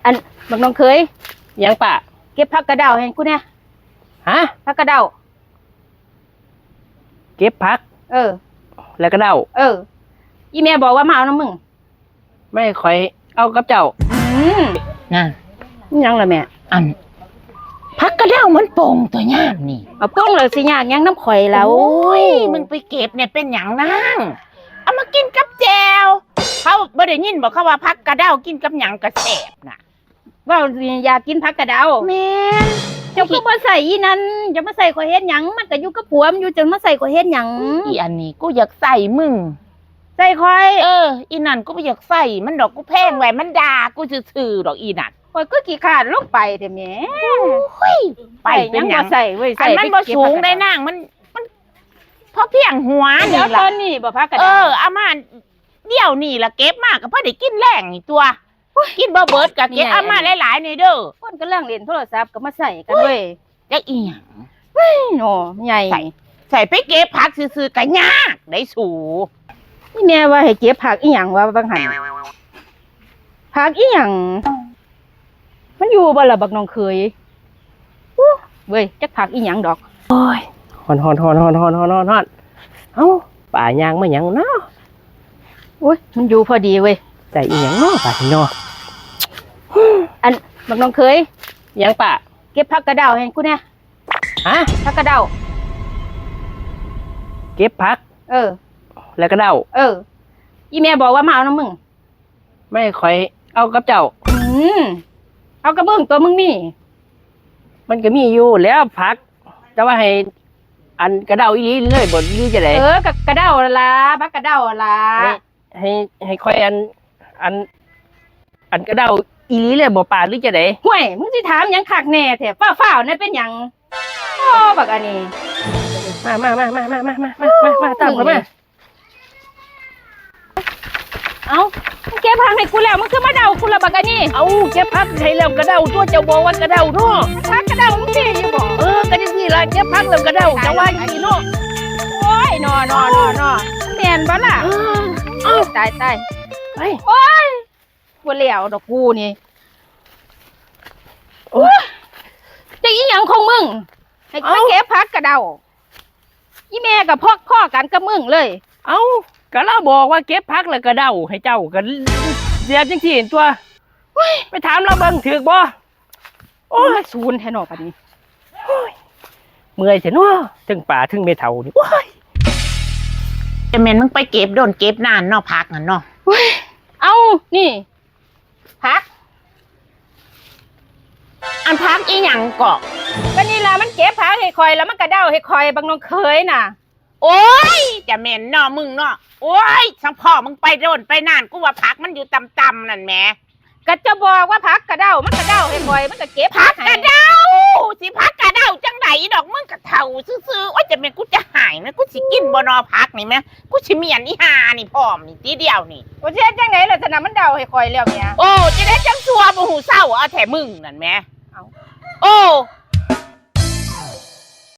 อันบักน้องเคยยังปะเก็บผักกระเดาให้กูเนี่ยฮะผักกระเดาเก็บผักแล้วก็เดาอีแม่บอกว่ามาเอาน้ำมึงไม่ค่อยเอากับเจ้านะยังล่ะแม่อันผักกระเดามันโป่งตัวยากนี่เอาโป่งเลยสิยากยังน้ำข่อยแล้วโอ้ยมึงไปเก็บเนี่ยเป็นอย่างนั่งเอามากินกับแจวเขาบ่ได้ยินบอกเขาว่าผักกระเดากินกับหยังกระแสบน่ะว่าอยากกินผักกระเดาแม่เจ้าก็มาใส่อีนั้นจะมาใส่ข่อยเฮ็ดหยังมันก็อยู่กับผัวมันอยู่จะมาใส่ข่อยเฮ็ดหยังอีอันนี้กูอยากใส่มึงใส่ข่อยอีนั่นกูไม่อยากใส่มันดอกกูแพงไว้มันด่ากูซื่อๆดอกอีนั่นข่อยก็ขี้ขาดลงไปเด้แม่ไปเป็นหยังใส่เว้ยใส่มันบ่สูงได้นางมันพอเพียงหัวนี่ล่ะตอนนี้บ่ผักกระเดาอามาเดี๋ยวนี่ล่ะเก็บมากก็พอได้กินแรงนี่ตัวกินบ่เบิดก็เก็บเอามาหลายๆนี่เด้อคนกำลังเล่นโทรศัพท์ก็มาใส่กันเว้ยจักอีหยังโอ้ใหญ่ใส่ไปเก็บผักซื่อๆก็ยากได้สูนี่แม่ว่าให้เก็บผักอีหยังว่าบางหันผักอีหยังมันอยู่บ่ล่ะบักน้องเคยเว้ยจักผักอีหยังดอกโอ้ยฮอนเอ้าป่ายางมาหยังเนาะโอ้ยมันอยู่พอดีเว้ยใจอีหยังเนาะป่าที่เนาะอันบักน้องเคยยังปะเก็บผักกระเดาให้กูเนี่ยฮะผักกระเดาเก็บผักแล้วก็เดาอีแม่บอกว่ามาเอาน้ำมึงไม่ค่อยเอากับเจ้าเอากระเบื้องตัวมึงมีมันก็มีอยู่แล้วผักจะว่าให้อันกระเดาอีนี้เลยบ่ดีจะไหนกับกระเดาละผักกระเดาละให้ค่อยอันกระเดาอีนี้เลยบ่ปาดหรือจะไหนห่วยมึงสิถามยังคักแน่แท้ฝ้าวนั่นเป็นหยังบักอันนี้มาตามกันมาเอาเก็บผักให้กูแล้วมึงคือมาเดากูละบักอันนี้เอาเก็บผักให้แล้วกระเดาตัวเจ้าบอกว่ากระเดาเนาะผักกระเดามึงสิอยู่บ่ก็จังซี่ล่ะเก็บผักแล้วกระเดาจะว่าอย่างนี้เนาะโอ้ยนอแม่นบ่ล่ะตายไปโอ้ยบ่แล้วดอกกูนี่จะอีหยังของมึงให้กูเก็บผักกระเดาอีแม่กับพ่อกันกับมึงเลยก็เราบอกว่าเก็บผักแล้วกระเดาให้เจ้ากันเสียจังที่เห็นตัวไปถามเราเบิ่งถือบ่โอ้ยซูนแท้หนอปานนี้เมื่อยเสียเนาะถึงป่าถึงเมเฒ่านี่ว้ายจะแม่นมึงไปเก็บโดนเก็บนานเนาะผักนั่นเนาะเอานี่ผักอันผักอีหยังก็นี่ล่ะมันเก็บผักให้คอยแล้วมันกระเดาให้คอยบางน้องเคยน่ะโอ้ยจะแม่นเนาะมึงเนาะโอ้ยสังพ่อมึงไปโดนไปนานกูว่าผักมันอยู่ต่ำๆนั่นแหมก็จะบอกว่าผักกระเดามันกระเดาให้คอยมันก็เก็บผักกระเดาสิผักกระเดาจังไหนดอกมึงกระเท่าซื่อๆโอ้ยจะแม่นกูจะหายนะกูสิกินบ่นอผักนี่แม่กูสิเมียนอีหานี่พร้อมนี่ทีเดียวนี่กูสิเฮ็ดจังไหนล่ะฉะนั้นมันเดาให้คอยแล้วเนี่ยโอ้จะได้จังซัวบ่หูเศร้าเอาแท้มึงนั่นแหมโอ้